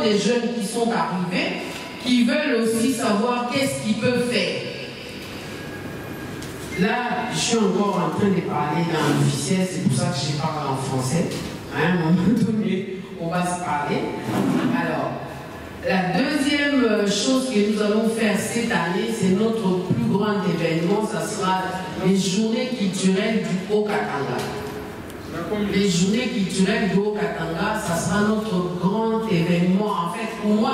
encore des jeunes qui sont arrivés, qui veulent aussi savoir qu'est-ce qu'ils peuvent faire. Là, je suis encore en train de parler dans l'officiel, c'est pour ça que je parle en français. À un moment donné, on va se parler. Alors, la deuxième chose que nous allons faire cette année, c'est notre plus grand événement, ça sera les journées culturelles du Haut-Katanga. Les journées culturelles du Haut-Katanga, ça sera notre grand événement. En fait, pour moi,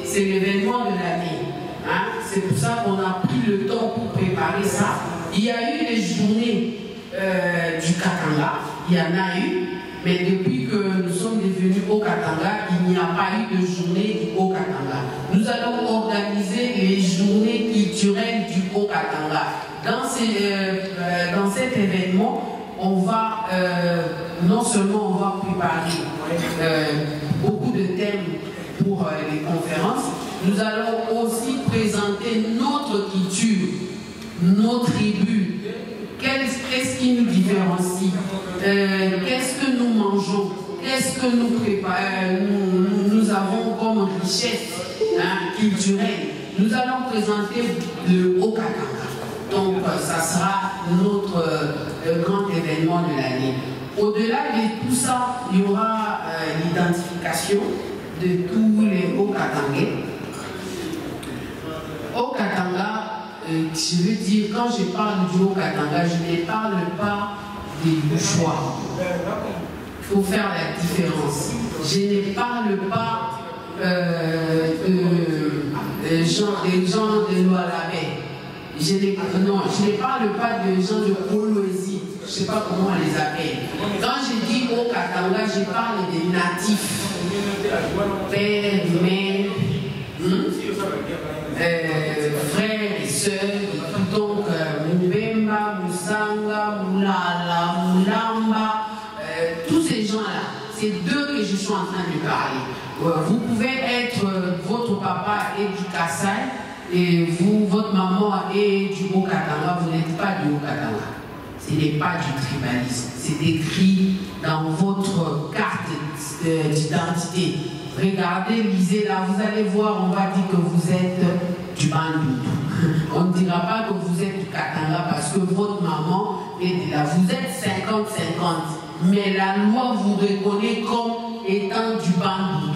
c'est l'événement de l'année. Hein? C'est pour ça qu'on a pris le temps pour préparer ça. Il y a eu les journées du Katanga, il y en a eu, mais depuis que nous sommes devenus au Katanga, il n'y a pas eu de journée du Haut-Katanga. Nous allons organiser les journées culturelles du Haut-Katanga. Dans cet événement, on va, non seulement on va préparer beaucoup de thèmes pour les conférences, nous allons aussi présenter notre culture, nos tribus. Qu'est-ce qui nous différencie? Qu'est-ce que nous mangeons? Qu'est-ce que nous préparons? Nous avons comme richesse culturelle. Nous allons présenter le Haut-Katanga. Donc, ça sera notre grand événement de l'année. Au-delà de tout ça, il y aura l'identification de tous les Hauts-Katangais. Haut-Katanga, je veux dire, quand je parle du Haut-Katanga, je ne parle pas des bourgeois. Il faut faire la différence. Je ne parle pas des gens de Loalabé. Je ne parle pas des gens de Koloésie. Je ne sais pas comment on les appelle. Quand je dis Haut-Katanga, je parle des natifs. Père, mère, frères et sœurs, donc Mbemba, Moussanga, Moulala, Moulamba, tous ces gens-là, c'est d'eux que je suis en train de parler. Vous pouvez être, votre papa est du Kassai et vous, votre maman est du Haut-Katanga, vous n'êtes pas du Haut-Katanga. Ce n'est pas du tribalisme, c'est écrit dans votre carte d'identité. Regardez, lisez là, vous allez voir, on va dire que vous êtes du Bandou. On ne dira pas que vous êtes du Katanga parce que votre maman est de là. Vous êtes 50-50, mais la loi vous reconnaît comme étant du Bandou,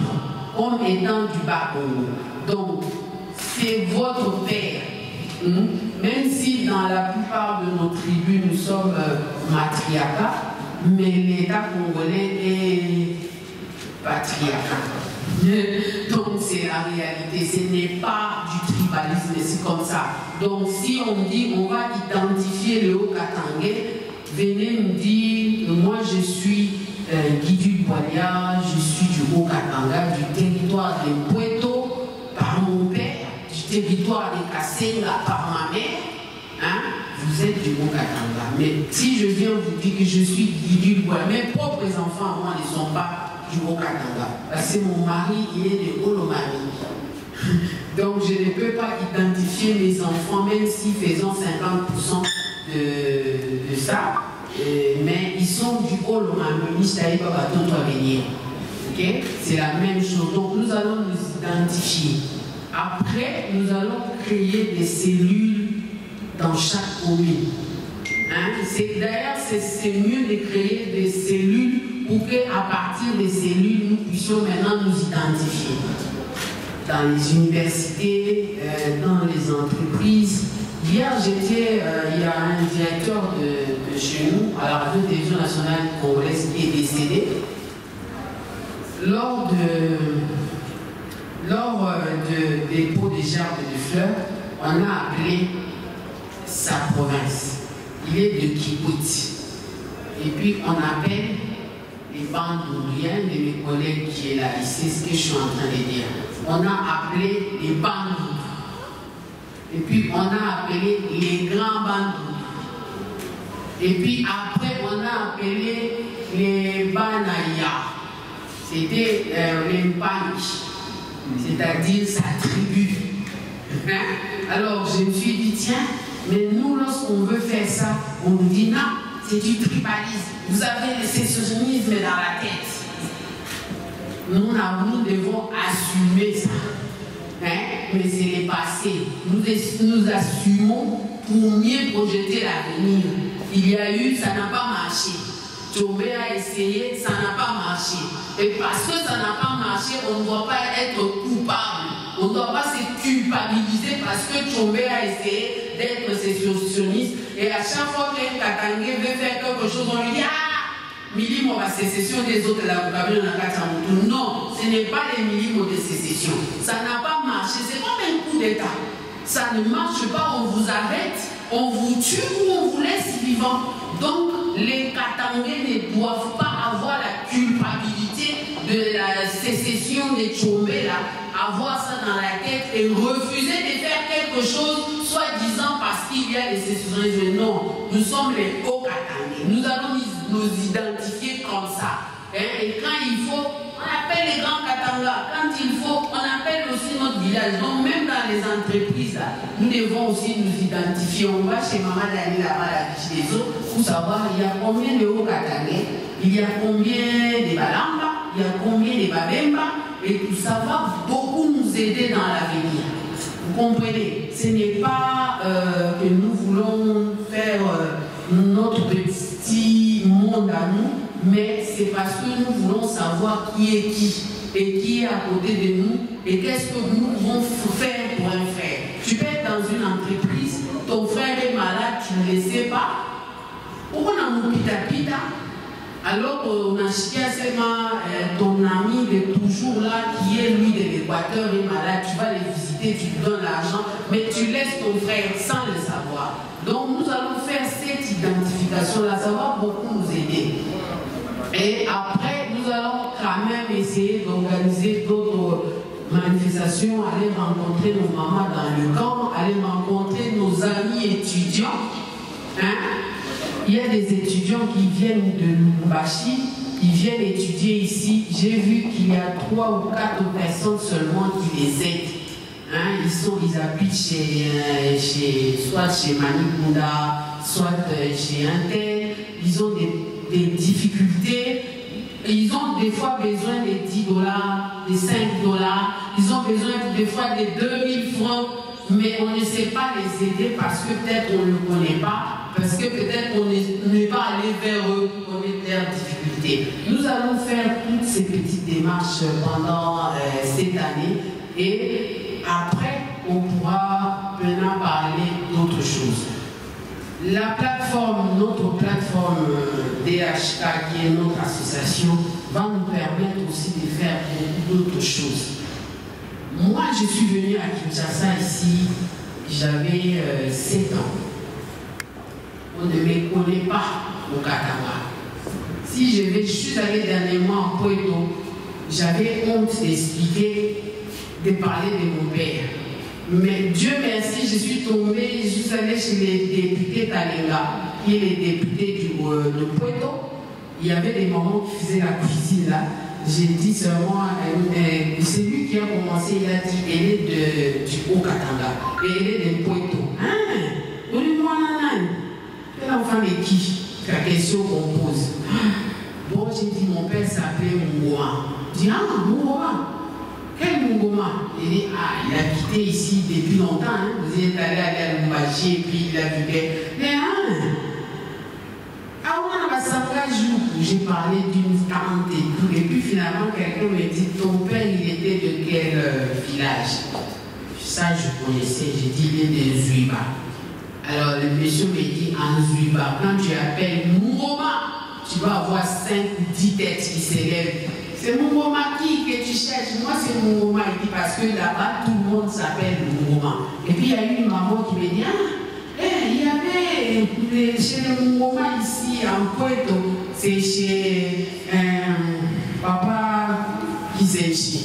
comme étant du Bakongo. Donc, c'est votre père. Même si dans la plupart de nos tribus, nous sommes matriarcat, mais l'État congolais est patriarcat. Donc c'est la réalité, ce n'est pas du tribalisme, c'est comme ça. Donc si on dit on va identifier le Haut-Katangais, venez nous dire, moi je suis Guidu Boya, je suis du Haut-Katanga, du territoire de Puerto par mon père, du territoire de Kassenga par ma mère, hein? Vous êtes du Haut-Katanga. Mais si je viens vous dire que je suis Guidu Boya, mes propres enfants, moi, ne sont pas du Haut-Katanga. Parce que mon mari il est de Olomami. Donc je ne peux pas identifier mes enfants, même si faisons 50% de ça. Mais ils sont du Olomami, okay? C'est la même chose. Donc nous allons nous identifier. Après, nous allons créer des cellules dans chaque commune. Hein? D'ailleurs, c'est mieux de créer des cellules pour qu'à partir des cellules, nous puissions maintenant nous identifier. Dans les universités, dans les entreprises. Hier, il y a un directeur de chez nous, à la radio-télévision nationale congolaise, qui est décédé. Lors de dépôt des gerbes de fleurs, on a appelé sa province. Il est de Kibouti. Et puis on appelle les Bandouliens, de mes collègues qui est là, ici, ce que je suis en train de dire. On a appelé les Bandou. Et puis on a appelé les grands Bandou. Et puis après on a appelé les Banaya. C'était les Mpani, c'est-à-dire sa tribu. Alors je me suis dit, tiens, mais nous lorsqu'on veut faire ça, on nous dit non, c'est du tribalisme. Vous avez le sécessionnisme dans la tête. nous devons assumer ça. Hein? Mais c'est le passé. Nous assumons pour mieux projeter l'avenir. Il y a eu, ça n'a pas marché. Tchombe a essayé, ça n'a pas marché. Et parce que ça n'a pas marché, on ne doit pas être coupable. On ne doit pas se culpabiliser parce que Tchombe a essayé d'être sécessionniste. Et à chaque fois qu'un Katangé veut faire quelque chose, on lui dit ah, milimo la sécession des autres, non, ce n'est pas les millimos de sécession. Ça n'a pas marché. C'est comme un coup d'État. Ça ne marche pas, on vous arrête, on vous tue ou on vous laisse vivant. Donc, les Katangais ne doivent pas avoir la culpabilité de la sécession des Tchombe, avoir ça dans la tête et refuser de faire quelque chose, soi-disant parce qu'il y a des sécessionnistes. Non, nous sommes les hauts Katangais. Nous allons nous identifier comme ça. Et quand il faut, on appelle les grands Katanga. Quand il faut, on appelle aussi notre village. Donc même dans les entreprises, là, nous devons aussi nous identifier. On va chez Maman Dani là-bas, la Biche des eaux, pour savoir il y a combien de hauts Katangais, il y a combien de Balamba, il y a combien de Babemba, et tout ça va beaucoup nous aider dans l'avenir. Vous comprenez? Ce n'est pas que nous voulons faire notre petit monde à nous, mais c'est parce que nous voulons savoir qui est qui et qui est à côté de nous et qu'est-ce que nous pouvons faire pour un frère. Tu peux être dans une entreprise, ton frère est malade, tu ne le sais pas. Pourquoi on a pita alors qu'on a seulement ton ami de toujours là qui est lui de l'Équateur est malade, tu vas le visiter, tu lui donnes l'argent, mais tu laisses ton frère sans le savoir. Donc nous allons faire cette identification-là, ça va beaucoup nous aider. Et après, nous allons quand même essayer d'organiser d'autres manifestations, aller rencontrer nos mamans dans le camp, aller rencontrer nos amis étudiants. Hein? Il y a des étudiants qui viennent de Lubumbashi, qui viennent étudier ici. J'ai vu qu'il y a 3 ou 4 personnes seulement qui les aident. Hein? Ils habitent soit chez Manikunda, soit chez Intel. Ils ont des difficultés. Ils ont des fois besoin de $10, de $5. Ils ont besoin des fois de 2000 francs. Mais on ne sait pas les aider parce que peut-être on ne le connaît pas, parce que peut-être on n'est pas allé vers eux pour connaître leurs difficultés. Nous allons faire toutes ces petites démarches pendant cette année et après on pourra maintenant parler d'autres choses. La plateforme, notre plateforme DHK, qui est notre association, va nous permettre aussi de faire beaucoup d'autres choses. Moi, je suis venu à Kinshasa ici, j'avais 7 ans. On ne me connaît pas au Katanga. Si je suis allé dernièrement en Poeto, j'avais honte d'expliquer, de parler de mon père. Mais Dieu merci, je suis tombée, je suis allée chez les députés Talenga, qui est les députés de Poeto. Il y avait des mamans qui faisaient la cuisine là. J'ai dit seulement, c'est lui qui a commencé, il a dit, elle est du Haut-Katanga, et elle est de Poeto. Hein? Donne-moi nanane. Quel enfant de qui? La question qu'on pose. Bon, j'ai dit, mon père s'appelait Mungoma. Je dis, ah, Mungoma. Quel Mungoma? Il dit, ah, il a quitté ici depuis longtemps. Hein? Vous êtes allé à Lubumbashi et puis il a vu que. Mais hein? J'ai parlé d'une tante et tout, et puis finalement quelqu'un me dit, ton père il était de quel village? Ça je connaissais, j'ai dit il est de Zuiba. Alors le monsieur me dit, en Zuiba, quand tu appelles Mungoma, tu vas avoir 5 ou 10 têtes qui s'élèvent. C'est Mungoma qui que tu cherches? Moi c'est Mungoma, il dit, parce que là-bas tout le monde s'appelle Mungoma. Et puis il y a eu une maman qui me dit, ah, il y avait chez les Mungoma ici en Poeto, c'est chez Papa Kizenchi.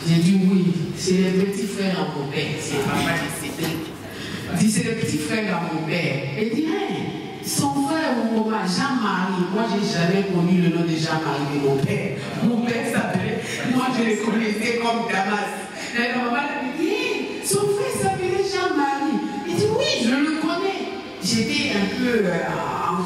J'ai dit oui, c'est le petit frère à mon père, c'est Papa Kizenchi. C'est le petit frère à mon père. Il dit, hey, son frère Mungoma, Jean-Marie, moi j'ai jamais connu le nom de Jean-Marie de mon père. Mon père s'appelait, moi je le connaissais comme Damas. La maman lui dit, hey, son frère s'appelait Jean-Marie. Il dit oui, je le connais. J'étais un peu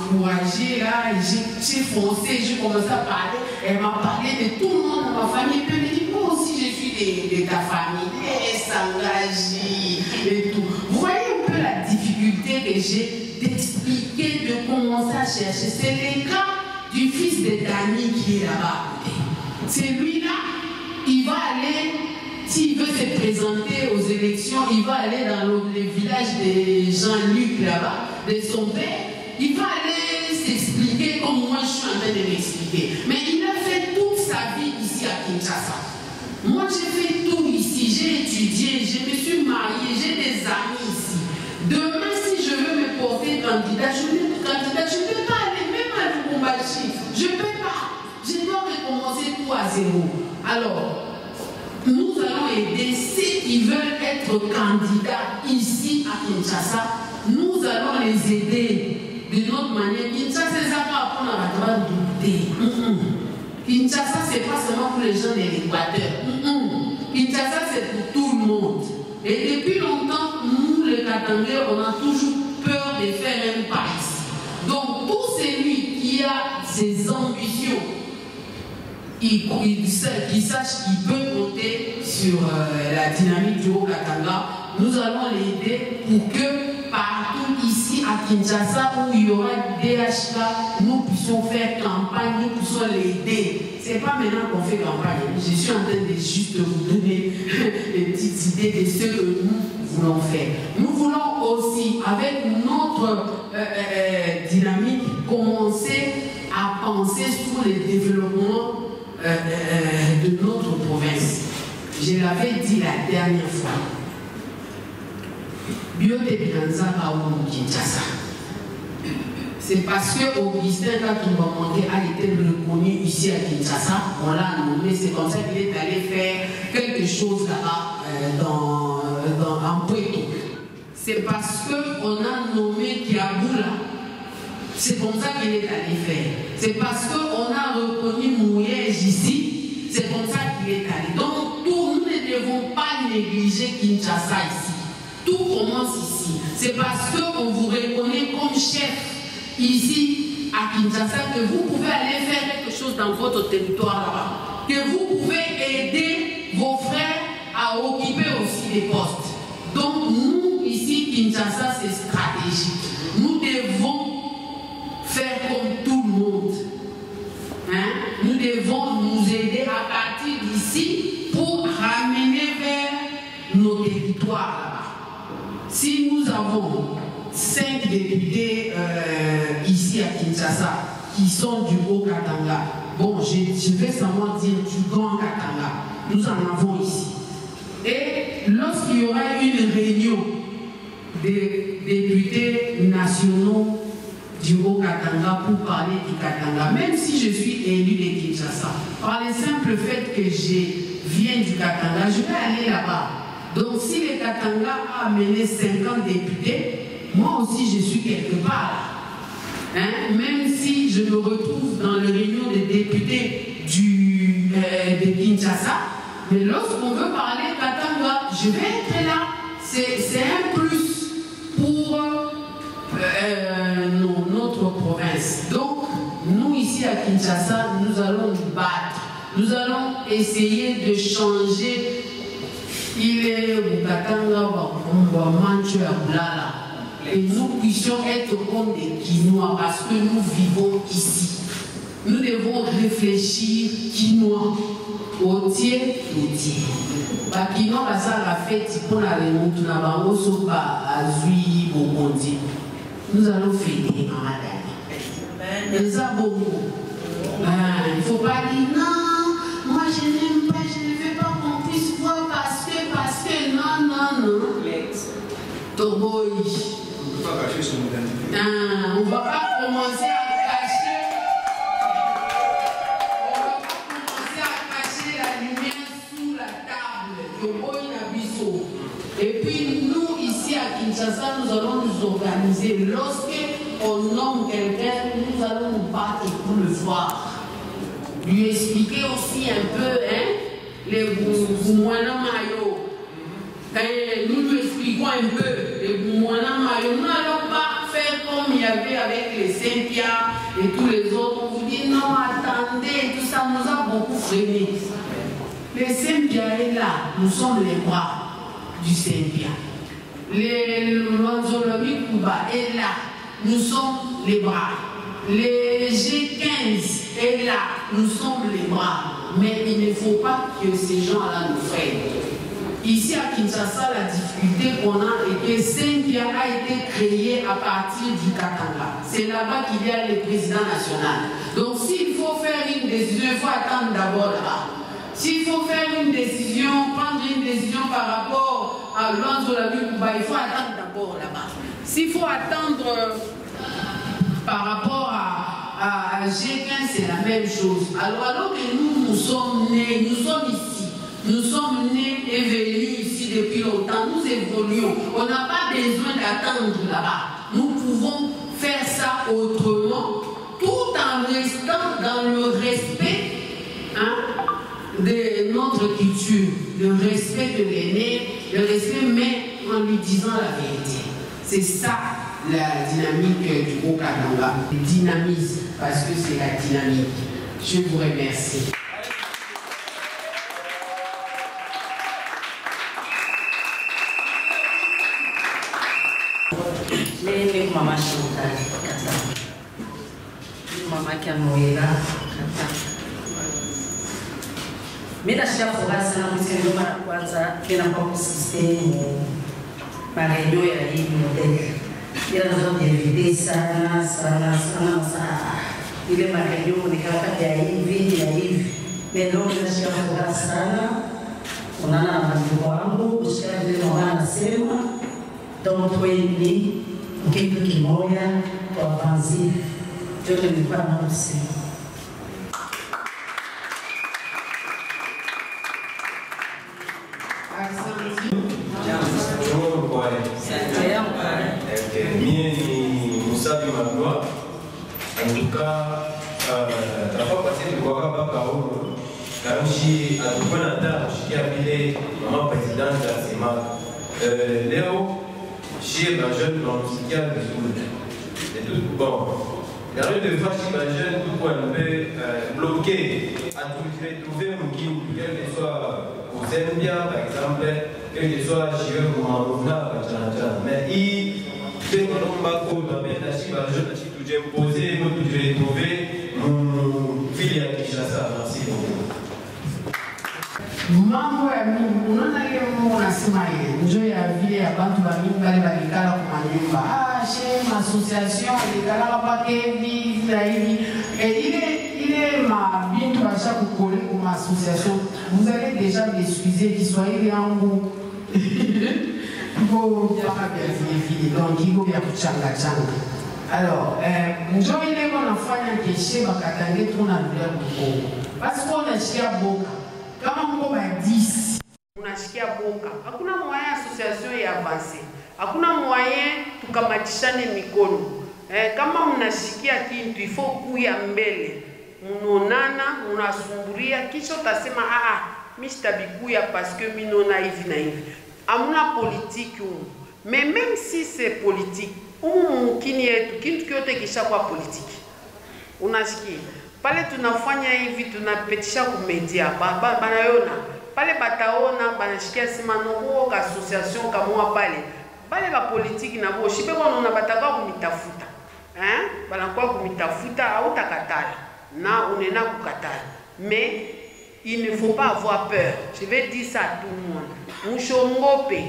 encouragée là, j'ai foncé, j'ai commencé à parler. Elle m'a parlé de tout le monde dans ma famille. Puis elle me dit, moi aussi je suis de ta famille, les Sangaji et tout. Vous voyez un peu la difficulté que j'ai d'expliquer, de commencer à chercher. C'est le cas du fils de Dani qui est là-bas. C'est lui-là, il va aller, s'il veut se présenter aux élections, il va aller dans le village de Jean-Luc là-bas, de son père. Il va aller s'expliquer comme moi je suis en train de m'expliquer. Mais il a fait toute sa vie ici à Kinshasa. Moi j'ai fait tout ici, j'ai étudié, je me suis mariée, j'ai des amis ici. Demain si je veux me porter candidat, je ne peux pas aller même à Lubumbashi. Je ne peux pas. Je dois recommencer tout à zéro. Alors, nous allons aider ceux qui veulent être candidats ici à Kinshasa. Nous allons les aider de notre manière. Kinshasa, c'est ça qu'on apprend à la douter. Kinshasa, ce n'est pas seulement pour les gens de l'Équateur. Kinshasa, c'est pour tout le monde. Et depuis longtemps, nous, les Katangais, on a toujours peur de faire un pas ici. Donc, tout celui qui a ses ambitions, qui sache qu'il peut compter sur la dynamique du Haut-Katanga, nous allons l'aider pour que partout ici à Kinshasa où il y aura DHK, nous puissions faire campagne, nous puissions l'aider. Ce n'est pas maintenant qu'on fait campagne. Je suis en train de juste vous donner des petites idées de ce que nous voulons faire. Nous voulons aussi, avec notre dynamique, commencer à penser sur le développement de notre province. Je l'avais dit la dernière fois. C'est parce que Augustin Katumbamonde a été reconnu ici à Kinshasa, on l'a nommé, c'est comme ça qu'il est allé faire quelque chose là-bas en Puerto. C'est parce qu'on a nommé Kiaboula. C'est comme ça qu'il est allé faire. C'est parce qu'on a reconnu Mouyège ici, c'est comme ça qu'il est allé. Donc, nous ne devons pas négliger Kinshasa ici. Tout commence ici. C'est parce qu'on vous reconnaît comme chef ici à Kinshasa que vous pouvez aller faire quelque chose dans votre territoire là-bas. Que vous pouvez aider vos frères à occuper aussi des postes. Donc, nous, ici, Kinshasa, c'est stratégique. Nous devons faire comme tout le monde. Nous devons nous aider à partir d'ici pour ramener vers nos territoires là-bas. Si nous avons 5 députés ici à Kinshasa qui sont du Haut-Katanga, bon, je vais seulement dire du Grand Katanga, nous en avons ici. Et lorsqu'il y aura une réunion des députés nationaux du Haut-Katanga pour parler du Katanga, même si je suis élu de Kinshasa, par le simple fait que je viens du Katanga, je vais aller là-bas. Donc si le Katanga a amené 50 députés, moi aussi je suis quelque part là. Même si je me retrouve dans les réunions des députés de Kinshasa, mais lorsqu'on veut parler Katanga, je vais être là. C'est un plus pour notre province. Donc, nous ici à Kinshasa, nous allons nous battre. Nous allons essayer de changer. Il est au Katanga, et nous puissions être comme des Quinois parce que nous vivons ici. Nous devons réfléchir Quinois. Otier, Otier. Bakino basa la fête pour la remonte na bango soba azui bokondi. Nous allons fêter Ramadan. Mais ça beaucoup. Il ne faut pas dire non, moi je n'aime pas, je ne veux pas qu'on puisse voir parce que non. Toboy. On ne peut pas cacher son identité. On ne va pas commencer à la lumière sous la table. Et puis nous, ici à Kinshasa, nous allons nous organiser. Lorsqu'on nomme quelqu'un, nous allons nous battre pour le voir. Lui expliquer aussi un peu, les Boumouana Mayo. Nous lui expliquons un peu les Boumouana Mayo. Nous n'allons pas faire comme il y avait avec les Saint-Pierre et tous les autres, on vous dit non, attendez, tout ça nous a beaucoup freiné. Les Saint-Pierre est là, nous sommes les bras du Saint-Pierre. L'Anzolomi Kuba est là, nous sommes les bras. Les G15 est là, nous sommes les bras. Mais il ne faut pas que ces gens-là nous freinent. Ici à Kinshasa, la difficulté qu'on a est que Saint-Pierre a été créé à partir du Katanga. C'est là-bas qu'il y a le président national. Donc s'il faut faire une décision, il faut attendre d'abord là-bas. S'il faut faire une décision, prendre une décision par rapport à l'Anzolabi Kuba, il faut attendre d'abord là-bas. S'il faut attendre par rapport à G15, c'est la même chose. Alors que nous sommes nés, nous sommes ici. Nous sommes nés et venus ici depuis longtemps. Nous évoluons. On n'a pas besoin d'attendre là-bas. Nous pouvons faire ça autrement, tout en restant dans le respect de notre culture, le respect de l'aîné, le respect, mais en lui disant la vérité. C'est ça la dynamique du Haut-Katanga. Dynamise, parce que c'est la dynamique. Je vous remercie. Les maman Chantal, maman Kanoela, mais la chef pour la salle, c'est le maman Kwanza, qui n'a pas consisté ma réunion et la ligne modèle. Il a besoin d'éviter ça. Il est ma réunion, on est capable d'y mais donc la chef pour la salle, on a un manteau, on cherche le moment à la donc, oui, quelqu'un qui mourra pour avancer, je ne vais pas annoncer. En tout cas, la fois passée, je vois pas Kaolo, car je suis à tout point d'attente, je suis appelé maman présidente de la CEMA. Léo, chez ma jeune dans le psychiatre de Soul. Et tout bon. La rue de fois chez ma jeune, tout quoi on peut bloquer, à tout retrouver un guide, quel que soit au Zambia par exemple, quel que soit chez eux ou en Rovna, mais il fait que l'on va coller la chez ma jeune, si tout j'ai posé, nous tout j'ai retrouvé, mon fille à Kinshasa. Merci beaucoup. Mambo ya mingi unaona ile Mungu anasema yeye njoo ya vile abantu ba mingi bale balikala kwa nyumba chez ma association ilikala hapa hivi na hivi ile ma bintu basha kukole kwa association vous allez déjà m'excuser Kiswahili yangu ngo ya vile donc iko ya kuchanga changa alors njoo ile kwa nafanya keshe bakatange tuna bila kukongo parce qu'on a chia boka. Kama mko ba 10 unashikia boka, hakuna moyen association ya avance, hakuna moyen tukamatishane mikono. Kama mnashikia kintu ifo kuya mbele, mnonana, mnasumburia, kisha utasema mimi sitabikuya parce que minona hivi na hivi. Hamuna politique humu. Mais même si c'est politique, mkini yetu kintu kyote kisha kwa politique. Unashikia pale tunafanya hivi tunapetisha kumedia banayona pale bataona banashikia sima noko ka association kamwa pale ba politique na bo shibe bona bataka kumitafuta banakuwa kumitafuta au takatala na unena kukatala mais il ne faut pas avoir peur. Je vais dire ça à tout le monde. Mushongope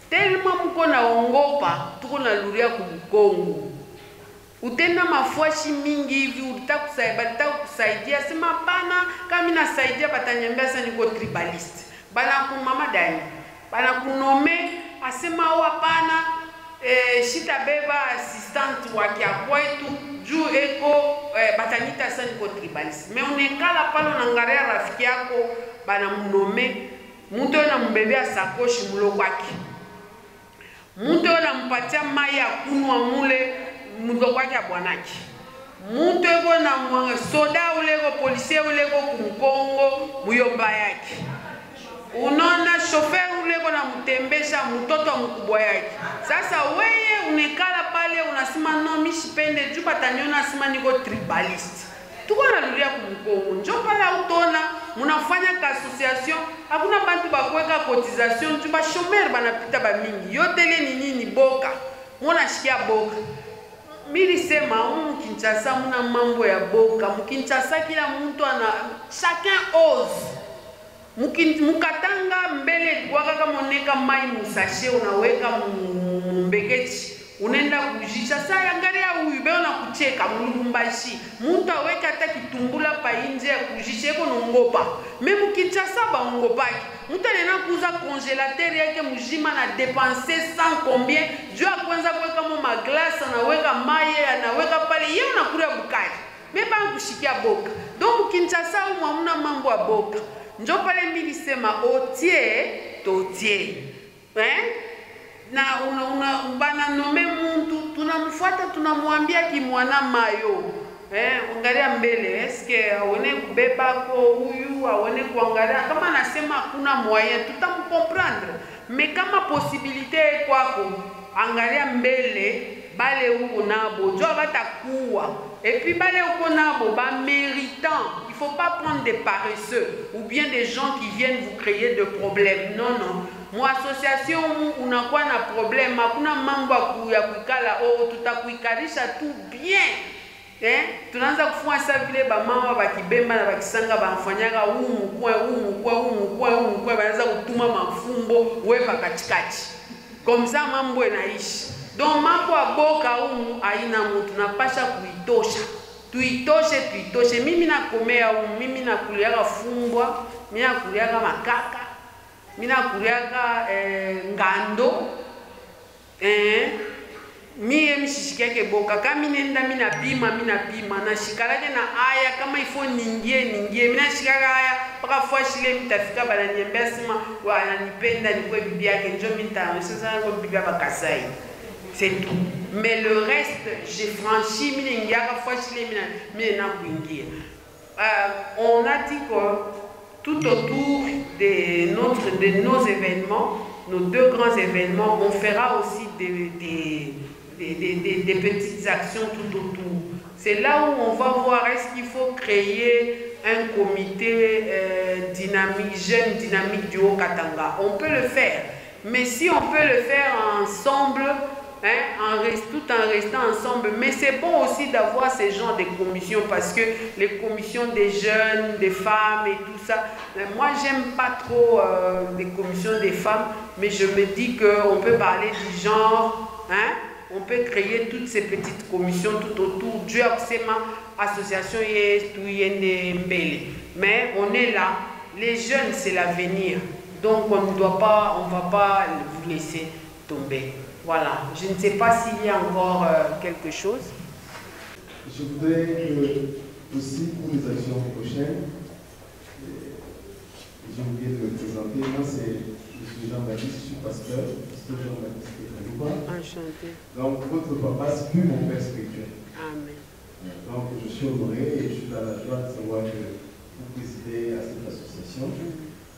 tellement mkona ongopa tuko na luria kubukongo. Utenda mafuashi mingi hivi utakusaidia sema pana kama mimi nasaidia batanyambia sana niko tribalist bana kumama dani bana kunome asema hapana shitabeba assistant wake kwetu juu eko batanita sana niko tribalist mais unekala pale unaangalia rafiki yako bana munome mtu anambebea sakoshi mloko wake mtu anampatia mai ya kunwa mule mundo kwake bwanaki muntu eko na soda uleko policier uleko kumkongo muyomba yake unaona chauffeur uleko na mtembesha mtoto mkubwa yake sasa weye unekala pale unasema no mishipende juu bataniona asema niko tribalist. Tuko nalulia kumkongo. Njo pale utona munafanya ka association, hakuna bantu bakweka cotisation juu ba chômeur banapita ba mingi. Yotele ni nini boka. Mwana shikia boka. Mili sema Kinshasa muna mambo ya boka. Kinshasa kila mtu ana chacun ose. Mukatanga mbele waka kama uneka mai musashe unaweka mbeketi unaenda kujisha saa angalia huyu beo na kucheka mulumbashi mtu aweka hata kitumbula pa nje ya kujisha iko nongopa memu Kinshasa ba ngopaki mtu anaenda kuuza congélateur yake mujima na dépenser sans combien juu kwanza kuweka ma glace anaweka mai anaweka pale yeye anakulia bukari meba kushikia boka donc Kinshasa hamna mambo ya boka. Njo pale mbili sema otie totie. Na bana nome muntu tunamfuata tunamwambia kimwana mayo. Angalia mbele eske aone kubeba ko huyu aone kuangalia kama anasema hakuna moyen tutamcomprendre. Mais kama possibilité kwako angalia mbele bale uko nabo jo batakuwa et puis bale uko nabo ba méritant. Il ne faut pas prendre des paresseux ou bien des gens qui viennent vous créer de problèmes. Non, non. Moi, association, on a quoi un problème. Hakuna mambo ya kuikala. Oh, tutakuikarisha tout bien. Tunaanza kufanya sa vile ba mama bakibemba na bakisanga bafanyanga umukwe banaanza kutuma mafumbo wepa katikati. Comme ça mambo inaishi. Donc mambo aboka haina mtu tunapasha kuitosha. Tuitoshe mimi nakomea mimi nakuliaga fumbwa mimi nakuliaga makaka mimi nakuliaga ngando mimi mshishikiake boka kama mimi nenda mimi napima na shikalake na aya kama ifo ningie mimi nashikaga aya paka fwashile mtafika bana niambia sema wananipenda nikwe bibi yake njoo mimi nitaanza ngo bibi ya Bakasai. C'est tout. Mais le reste, j'ai franchi, on a dit que tout autour de nos événements, nos deux grands événements, on fera aussi des petites actions tout autour. C'est là où on va voir est-ce qu'il faut créer un comité jeune dynamique du Haut-Katanga. On peut le faire. Mais si on peut le faire ensemble, tout en restant ensemble, mais c'est bon aussi d'avoir ces genres de commissions parce que les commissions des jeunes, des femmes et tout ça, moi j'aime pas trop les commissions des femmes, mais je me dis qu'on peut parler du genre, on peut créer toutes ces petites commissions tout autour du association mais on est là, les jeunes c'est l'avenir, donc on ne va pas vous laisser tomber. Voilà, je ne sais pas s'il y a encore quelque chose. Je voudrais que, aussi pour les actions prochaines, j'ai oublié de me présenter, moi je suis Jean-Baptiste, je suis pasteur Jean-Baptiste Kalouba. Enchanté. Donc votre papa, c'est plus mon père spirituel. Amen. Donc je suis honoré et je suis dans la joie de savoir que vous présidez à cette association.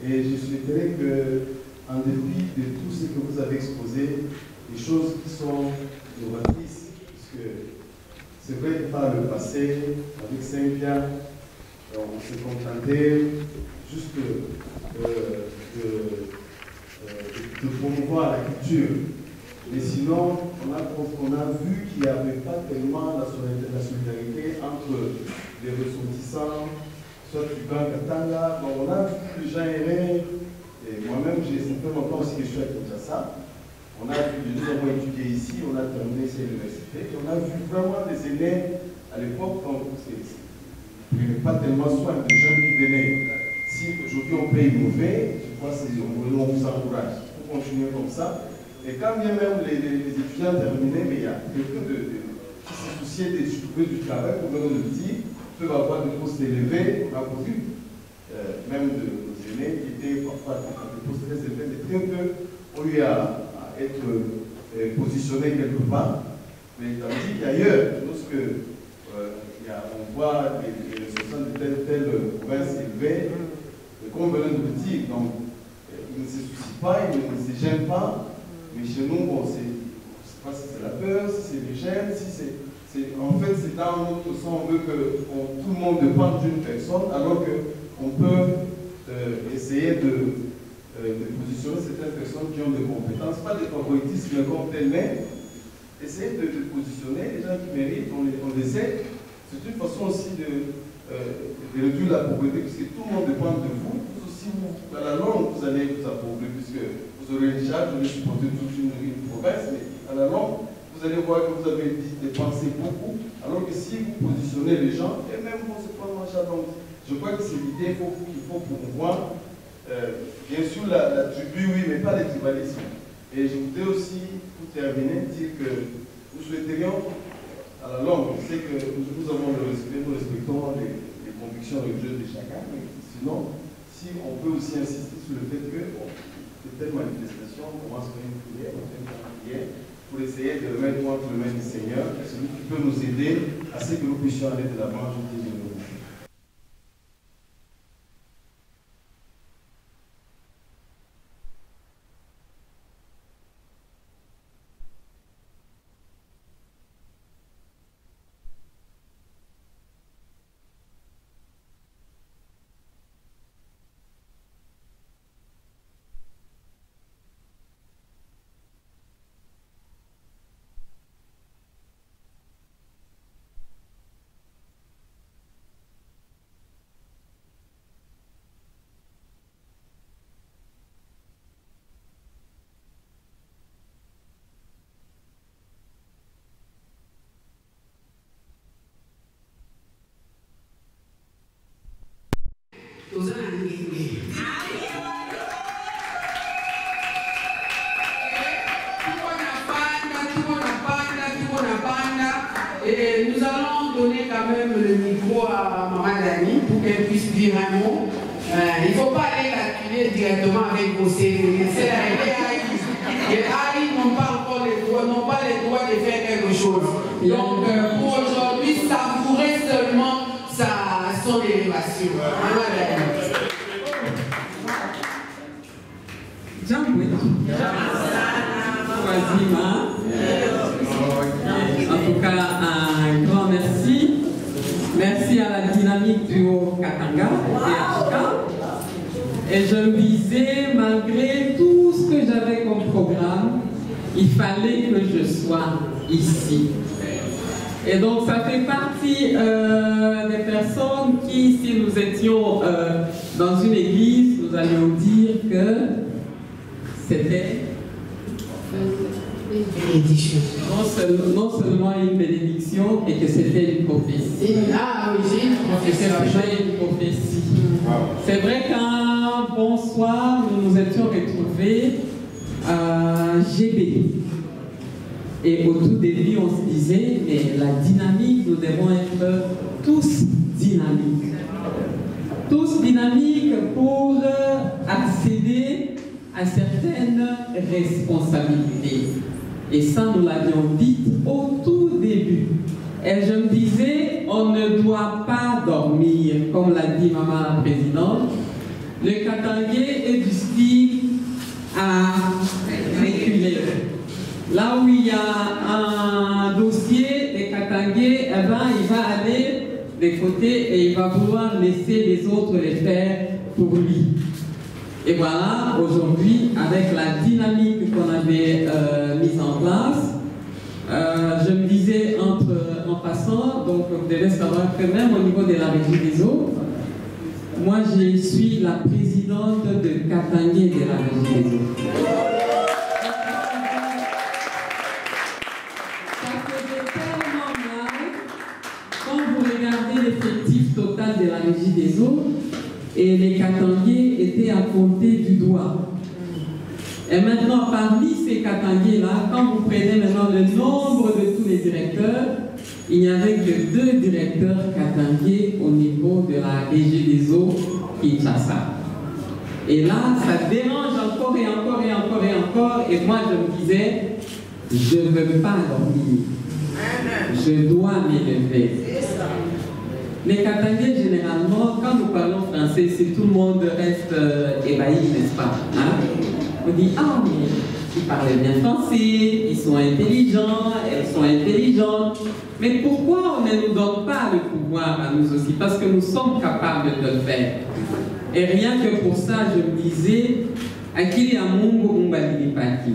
Et je souhaiterais que, en dépit de tout ce que vous avez exposé, des choses qui sont novatrices, puisque c'est vrai que par le passé, avec Saint-Pierre, on s'est contenté juste de promouvoir la culture. Mais sinon, on a vu qu'il n'y avait pas tellement la solidarité entre les ressortissants, soit du Grand Katanga. Donc on a vu que les gens erraient, et moi-même, ça fait longtemps aussi que je suis à Kinshasa. On a vu, nous avons étudié ici, on a terminé ces universités, et on a vu vraiment des aînés à l'époque, donc il n'y avait pas tellement soin des jeunes qui venaient. Si aujourd'hui on peut innover, je crois qu'on vous encourage. Il faut continuer comme ça. Et quand bien même les étudiants terminaient, mais il y a quelqu'un qui se souciait de trouver du travail, pour venir le dire, peuvent avoir des postes élevés, on a vu, même de nos aînés qui étaient parfois à des postes très élevés, mais très peu ont eu à être positionné quelque part, mais tandis qu'ailleurs, lorsque on voit les ressortissants de telle province élevée, comme on venait de le dire, donc ils ne se soucient pas, ils ne se gênent pas, mais chez nous, bon, je ne sais pas si c'est la peur, c'est les gènes, si en fait, c'est dans notre sang, on veut que tout le monde dépende d'une personne, alors qu'on peut essayer de positionner certaines personnes qui ont des compétences, pas des favoritismes comme tel, mais essayer de positionner les gens qui méritent, on les aide. C'est une façon aussi de réduire la pauvreté, puisque tout le monde dépend de vous. Vous aussi, à la longue, vous allez vous appauvrir, puisque vous aurez une charge, vous allez supporter toute une province, mais à la longue, vous allez voir que vous avez dépensé beaucoup, alors que si vous positionnez les gens, et même vont se prendre en charge. Donc, je crois que c'est l'idée qu'il faut promouvoir. Bien sûr, la tribu, oui, mais pas les tribalismes. Et je voudrais aussi, pour terminer, dire que nous souhaiterions, à la longue, on sait que nous avons le respect, nous respectons les convictions religieuses de chacun, mais sinon, si on peut aussi insister sur le fait que telle manifestation commence par une prière, pour essayer de mettre entre les mains du Seigneur, celui qui peut nous aider à ce que nous puissions aller de l'avant, je dis. Et nous allons donner quand même le micro à Maman Dani pour qu'elle puisse dire un mot. Il ne faut pas aller calculer directement avec vos CV. C'est les AI. Les AI n'ont pas encore les droits de faire quelque chose. Donc pour aujourd'hui, savourer seulement son élévation. Maman Dani. En tout cas, un grand merci. Merci à la dynamique du Haut-Katanga et je me disais, malgré tout ce que j'avais comme programme, il fallait que je sois ici. Et donc, ça fait partie des personnes qui, si nous étions dans une église, nous allions dire que c'était non seulement une bénédiction, et que c'était une prophétie. Ah oui, j'ai une prophétie. C'est vrai qu'un bon soir, nous nous étions retrouvés à GB. Et au tout début, on se disait, mais la dynamique, nous devons être tous dynamiques. Tous dynamiques pour accéder à certaines responsabilités. Et ça, nous l'avions dit au tout début. Et je me disais, on ne doit pas dormir, comme l'a dit Maman la Présidente. Le Katangais est du style à reculer. Là où il y a un dossier, les Katangais, eh ben, il va aller des côtés et il va vouloir laisser les autres les faire pour lui. Et voilà, aujourd'hui, avec la dynamique qu'on avait mise en place, je me disais en passant, donc vous devez savoir que même au niveau de la Régie des eaux, moi je suis la présidente de Katangais de la Régie des eaux. Ça faisait tellement mal quand vous regardez l'effectif total de la Régie des eaux. Et les Katangais étaient à compter du doigt. Et maintenant, parmi ces Katangais-là, quand vous prenez maintenant le nombre de tous les directeurs, il n'y avait que 2 directeurs Katangais au niveau de la Régie des eaux Kinshasa. Et là, ça dérange encore et encore et encore et encore. Et moi, je me disais, je ne veux pas dormir. Je dois m'élever. Les Katangais, généralement, quand nous parlons français, si tout le monde reste ébahi, n'est-ce pas? On dit, ah, mais ils parlent bien français, ils sont intelligents, elles sont sont intelligentes. Mais pourquoi on ne nous donne pas le pouvoir à nous aussi? Parce que nous sommes capables de le faire. Et rien que pour ça, je me disais, Akili Amungu Umbalini Paki.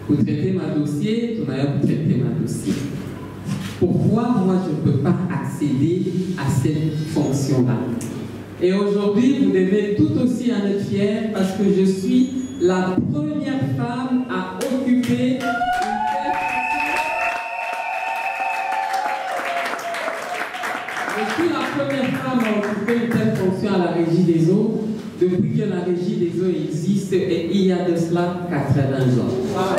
Vous traitez ma dossier, tout d'ailleurs vous traitez ma dossier. Pourquoi moi je ne peux pas accéder à cette fonction-là? Et aujourd'hui, vous devez tout aussi en être fiers parce que je suis la première femme à occuper une telle fonction. Je suis la première femme à occuper une telle fonction à la Régie des eaux depuis que la Régie des eaux existe et il y a de cela 80 ans.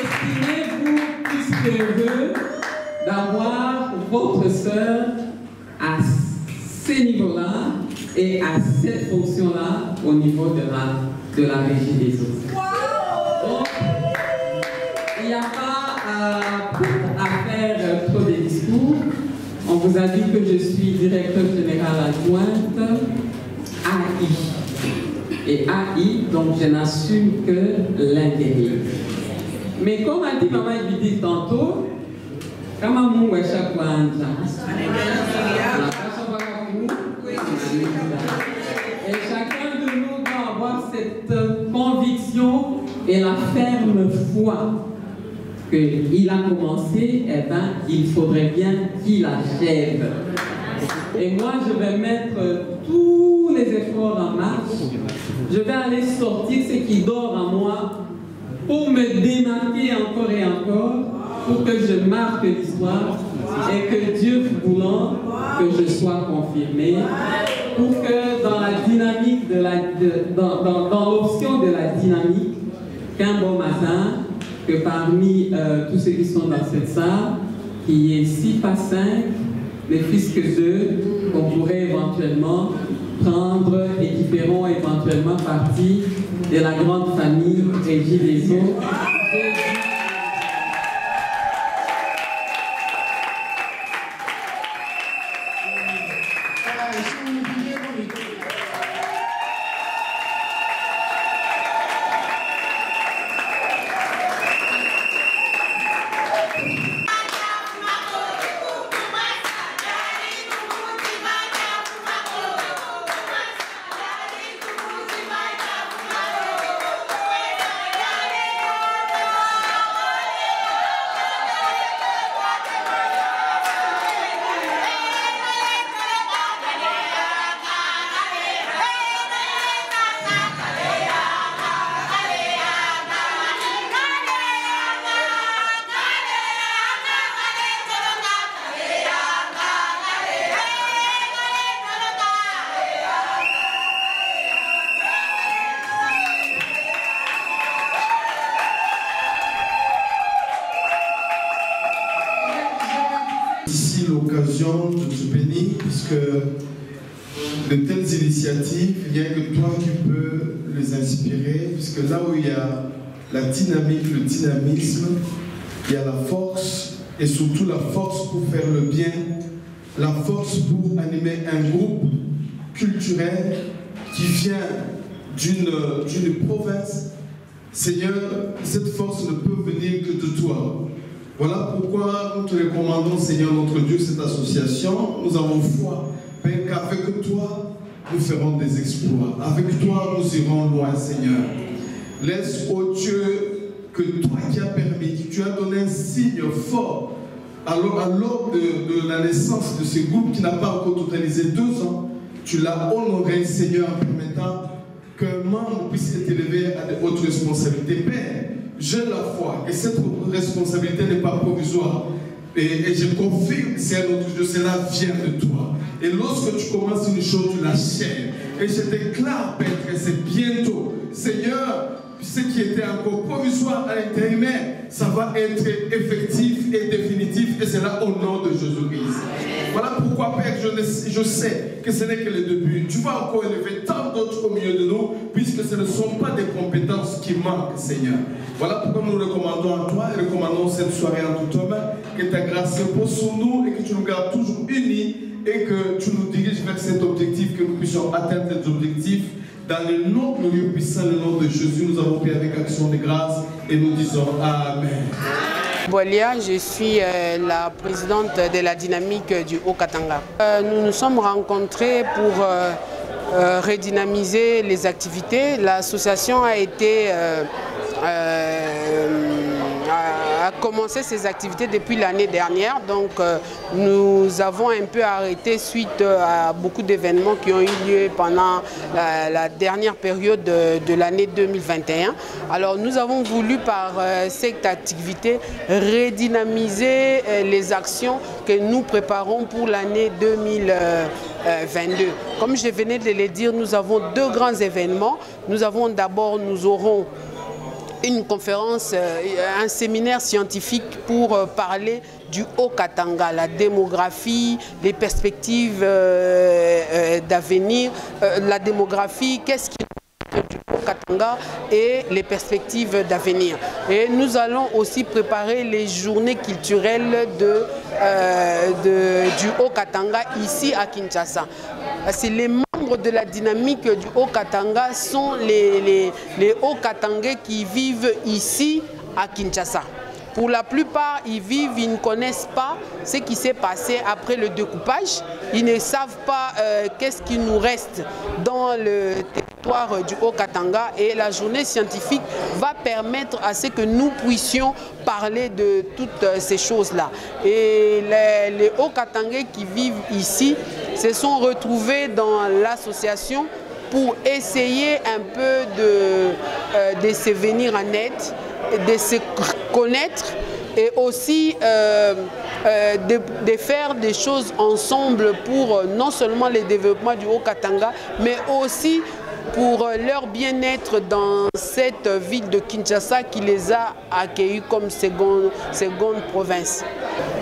Estimez-vous plus qu'heureux d'avoir votre sœur à ce niveau-là et à cette fonction-là au niveau de la Régie des eaux. Donc, il n'y a pas à faire trop de discours. On vous a dit que je suis directeur général adjointe AI. Et AI, donc je n'assume que l'intérim. Mais comme a dit Maman Ibidi tantôt, comme Mungu chaque et chacun de nous doit avoir cette conviction et la ferme foi qu'il a commencé, eh ben, il faudrait bien qu'il achève. Et moi, je vais mettre tous les efforts en marche. Je vais aller sortir ce qui dort en moi pour me démarquer encore et encore, pour que je marque l'histoire et que Dieu voulant que je sois confirmé, pour que dans la dynamique dans l'option de la dynamique, qu'un bon matin, que parmi tous ceux qui sont dans cette salle, qu'il y ait 6 pas 5, mais plus que 2, qu'on pourrait éventuellement prendre et qui feront éventuellement partie de la grande famille Régie des eaux. Ici l'occasion de te bénir puisque de telles initiatives, il n'y a que toi qui peux les inspirer, puisque là où il y a la dynamique, le dynamisme, il y a la force et surtout la force pour faire le bien, la force pour animer un groupe culturel qui vient d'une province. Seigneur, cette force ne peut venir que de toi. Voilà pourquoi nous te recommandons, Seigneur notre Dieu, cette association. Nous avons foi, Père, qu'avec toi, nous ferons des exploits. Avec toi, nous irons loin, Seigneur. Laisse, ô Dieu, que toi qui as permis, que tu as donné un signe fort à l'aube de la naissance de ce groupe qui n'a pas encore totalisé 2 ans, tu l'as honoré, Seigneur, en permettant qu'un membre puisse être élevé à de hautes responsabilités. Père, j'ai la foi et cette responsabilité n'est pas provisoire. Et je confirme, Seigneur notre Dieu, cela vient de toi. Et lorsque tu commences une chose, tu l'achèves. Et je déclare, Père, que c'est bientôt. Seigneur, ce qui était encore provisoire à l'intérimaire, ça va être effectif et définitif. Et c'est là au nom de Jésus-Christ. Voilà pourquoi, Père, je sais que ce n'est que le début. Tu vas encore élever tant d'autres au milieu de nous, puisque ce ne sont pas des compétences qui manquent, Seigneur. Voilà pourquoi nous recommandons à toi et recommandons cette soirée en tout homme, que ta grâce repose sur nous et que tu nous gardes toujours unis et que tu nous diriges vers cet objectif, que nous puissions atteindre cet objectif Dans le nom glorieux puissant, le nom de Jésus, nous avons prié avec action de grâce et nous disons Amen. Bolia, je suis la présidente de la dynamique du Haut-Katanga. Nous nous sommes rencontrés pour redynamiser les activités. L'association a commencé ses activités depuis l'année dernière, donc nous avons un peu arrêté suite à beaucoup d'événements qui ont eu lieu pendant la dernière période de l'année 2021. Alors nous avons voulu par cette activité redynamiser les actions que nous préparons pour l'année 2022. Comme je venais de le dire, nous avons deux grands événements. Nous aurons une conférence, un séminaire scientifique pour parler du Haut-Katanga, la démographie, les perspectives d'avenir, la démographie, qu'est-ce qui est du Haut-Katanga et les perspectives d'avenir. Et nous allons aussi préparer les journées culturelles du Haut-Katanga ici à Kinshasa. C'est les membres de la dynamique du Haut-Katanga sont les Hauts-Katangais qui vivent ici à Kinshasa. Pour la plupart, ils ne connaissent pas ce qui s'est passé après le découpage. Ils ne savent pas qu'est-ce qui nous reste dans le territoire du Haut-Katanga. Et la journée scientifique va permettre à ce que nous puissions parler de toutes ces choses-là. Et les Hauts-Katangais qui vivent ici se sont retrouvés dans l'association pour essayer un peu de se venir en aide, de se connaître et aussi de faire des choses ensemble pour non seulement le développement du Haut-Katanga, mais aussi pour leur bien-être dans cette ville de Kinshasa qui les a accueillis comme seconde province.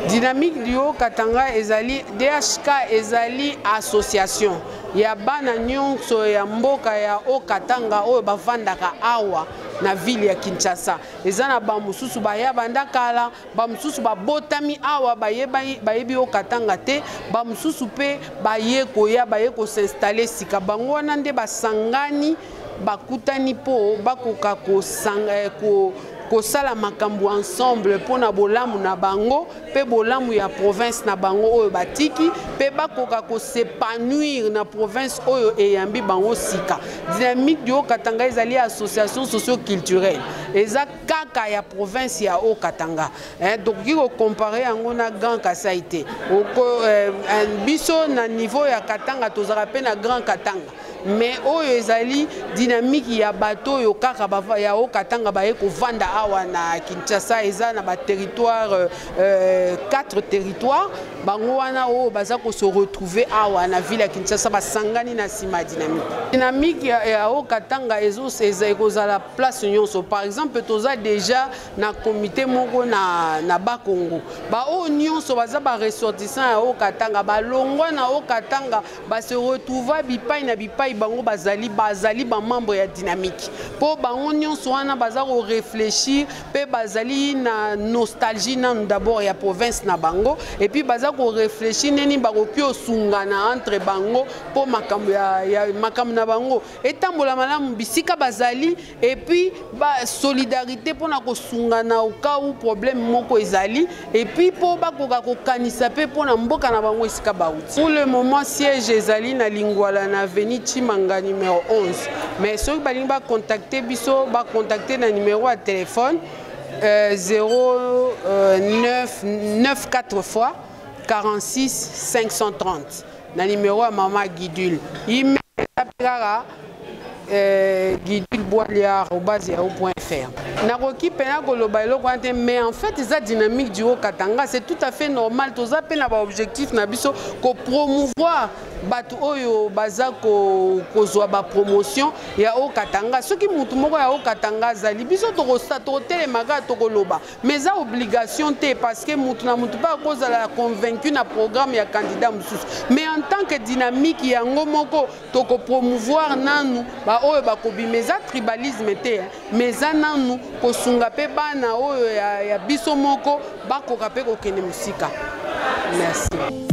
Dynamique du Haut-Katanga ezali DHK ezali association ya bana nyonso ya mboka ya Haut-Katanga oyo bavandaka awa na ville ya Kinshasa. Ezana ba mususu baya bandakala, ba mususu babotami awa bayebi Haut-Katanga te, ba mususu pe baye koya baye ko s'installer sika bango wana nde basangani bakutani po bakoka kosala makambo ensemble pona bolamu na bango pe bolamu ya province na bango oyo batiki pe bakoka ko s'épanouir na province oyo eyambi bango sika. Dynamique du Haut-Katanga ezali association socio-culturelle eza kaka ya province ya Haut-Katanga. Donc kiko comparer yango na Grand Kasai te. Biso na niveau ya Katanga tozaka pe na Grand Katanga. Mais oyo ezali dynamique ya bato yo kaka ya Haut-Katanga baye ko vanda awa na Kinshasa eza na ba territoire 4 territoires bango wana o baza ko se retrouver awa na ville ya Kinshasa basangani na sima dynamique. Dynamique ya Haut-Katanga ekozala place nyonso. Par exemple toza déjà na comité moko na Bakongo. Ba o nyonso baza ba ressortissant ya Haut-Katanga ba longwa na Haut-Katanga ba se retrouver bipai na bipai bango bazali ba membre ya dynamique. Po bango nyonso wana baza ko réfléchir pe bazali na nostalgie nan d'abord ya province na bango et puis baza ko réfléchir neni bakoki osungana entre bango po makambo ya makambo na bango etambola malamu bisika bazali et puis ba solidarité pona ko sungana au cas où problème moko ezali et puis po bakoka ko kanisa pe pona mboka na bango esika bauti. Pour le moment siège ezali na Lingwala na avenue Chimanga numéro 11. Mais ceux qui veulent contacter biso ba contacter na numéro à téléphone 094 fois 46 530 na numéro à Maman Guidule. Email guiduleboiliard@yahoo.fr. Nakoki pena koloba eloko ante mais en fait eza dynamique du Haut-Katanga, c'est tout à fait normal toza pe na ba objectif na biso ko promouvoir batu oyo baza kozwa ba promotion ya Haut-Katanga. Soki mutu moko ya Haut-Katanga zali biso to telemaka to koloba mais za obligation te parce que mutu na mutu pa kozala convaincu na programme ya candidat mususu. Mais en tant que dynamique yango moko to ko promouvoir nanu ba oyo bakobimeza tribalisme te mais za nanu kosunga pe bana oyo ya biso moko bakoka pe kokende musika. Merci.